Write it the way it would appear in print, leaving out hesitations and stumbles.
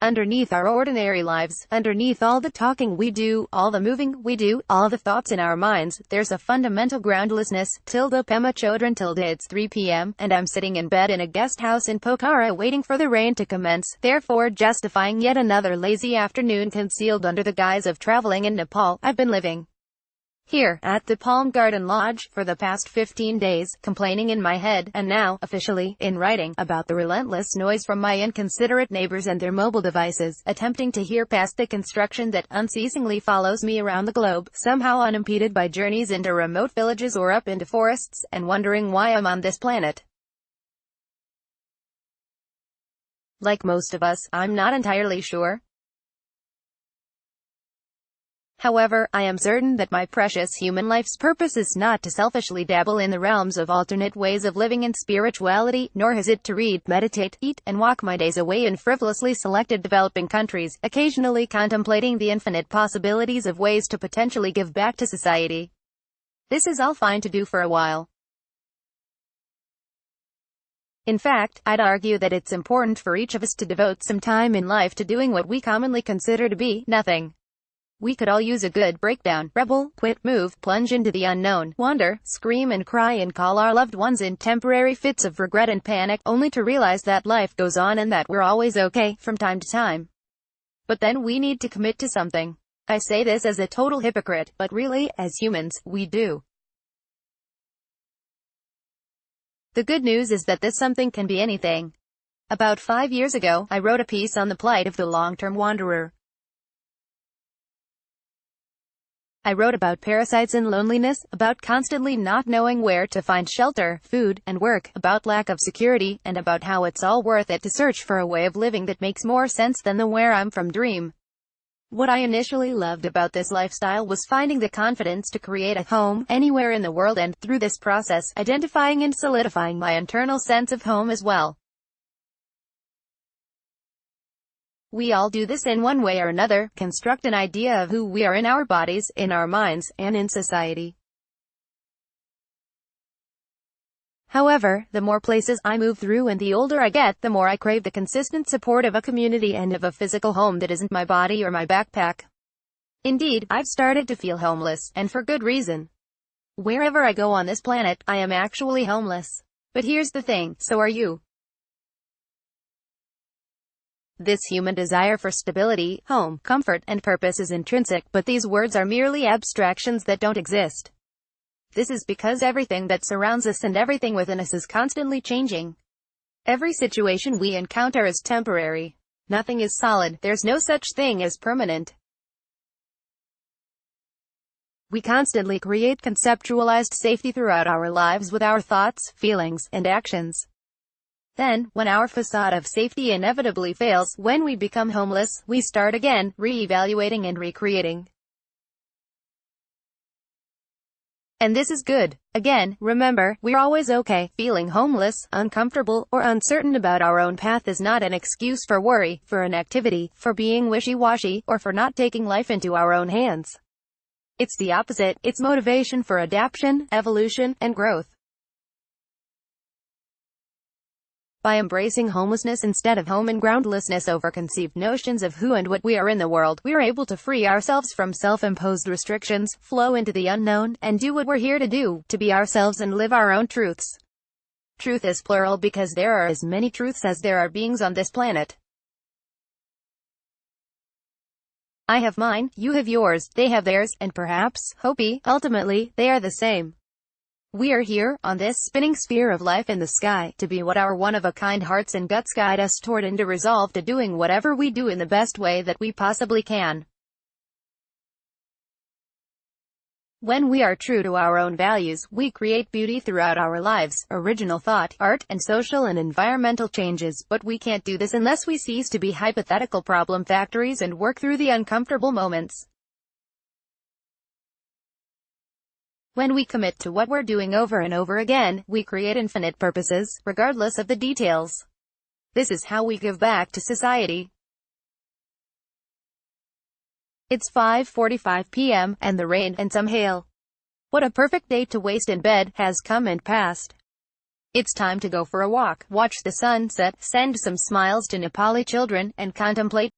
Underneath our ordinary lives, underneath all the talking we do, all the moving we do, all the thoughts in our minds, there's a fundamental groundlessness. Pema Chodron. It's 3 p.m., and I'm sitting in bed in a guest house in Pokhara waiting for the rain to commence, therefore justifying yet another lazy afternoon concealed under the guise of traveling in Nepal. I've been living here, at the Palm Garden Lodge, for the past 15 days, complaining in my head, and now, officially, in writing, about the relentless noise from my inconsiderate neighbors and their mobile devices, attempting to hear past the construction that unceasingly follows me around the globe, somehow unimpeded by journeys into remote villages or up into forests, and wondering why I'm on this planet. Like most of us, I'm not entirely sure. However, I am certain that my precious human life's purpose is not to selfishly dabble in the realms of alternate ways of living and spirituality, nor is it to read, meditate, eat, and walk my days away in frivolously selected developing countries, occasionally contemplating the infinite possibilities of ways to potentially give back to society. This is all fine to do for a while. In fact, I'd argue that it's important for each of us to devote some time in life to doing what we commonly consider to be nothing. We could all use a good breakdown, rebel, quit, move, plunge into the unknown, wander, scream and cry and call our loved ones in temporary fits of regret and panic, only to realize that life goes on and that we're always okay, from time to time. But then we need to commit to something. I say this as a total hypocrite, but really, as humans, we do. The good news is that this something can be anything. About 5 years ago, I wrote a piece on the plight of the long-term wanderer. I wrote about parasites and loneliness, about constantly not knowing where to find shelter, food, and work, about lack of security, and about how it's all worth it to search for a way of living that makes more sense than the where I'm from dream. What I initially loved about this lifestyle was finding the confidence to create a home, anywhere in the world, and, through this process, identifying and solidifying my internal sense of home as well. We all do this in one way or another, construct an idea of who we are in our bodies, in our minds, and in society. However, the more places I move through and the older I get, the more I crave the consistent support of a community and of a physical home that isn't my body or my backpack. Indeed, I've started to feel homeless, and for good reason. Wherever I go on this planet, I am actually homeless. But here's the thing, so are you. This human desire for stability, home, comfort, and purpose is intrinsic, but these words are merely abstractions that don't exist. This is because everything that surrounds us and everything within us is constantly changing. Every situation we encounter is temporary. Nothing is solid, there's no such thing as permanent. We constantly create conceptualized safety throughout our lives with our thoughts, feelings, and actions. Then, when our facade of safety inevitably fails, when we become homeless, we start again, re-evaluating and recreating. And this is good. Again, remember, we're always okay. Feeling homeless, uncomfortable, or uncertain about our own path is not an excuse for worry, for inactivity, for being wishy-washy, or for not taking life into our own hands. It's the opposite. It's motivation for adaptation, evolution, and growth. By embracing homelessness instead of home and groundlessness over conceived notions of who and what we are in the world, we are able to free ourselves from self-imposed restrictions, flow into the unknown, and do what we're here to do, to be ourselves and live our own truths. Truth is plural because there are as many truths as there are beings on this planet. I have mine, you have yours, they have theirs, and perhaps, hopefully, ultimately, they are the same. We are here, on this spinning sphere of life in the sky, to be what our one-of-a-kind hearts and guts guide us toward, and to resolve to doing whatever we do in the best way that we possibly can. When we are true to our own values, we create beauty throughout our lives, original thought, art, and social and environmental changes, but we can't do this unless we cease to be hypothetical problem factories and work through the uncomfortable moments. When we commit to what we're doing over and over again, we create infinite purposes, regardless of the details. This is how we give back to society. It's 5:45 p.m., and the rain, and some hail. What a perfect day to waste in bed, has come and passed. It's time to go for a walk, watch the sunset, send some smiles to Nepali children, and contemplate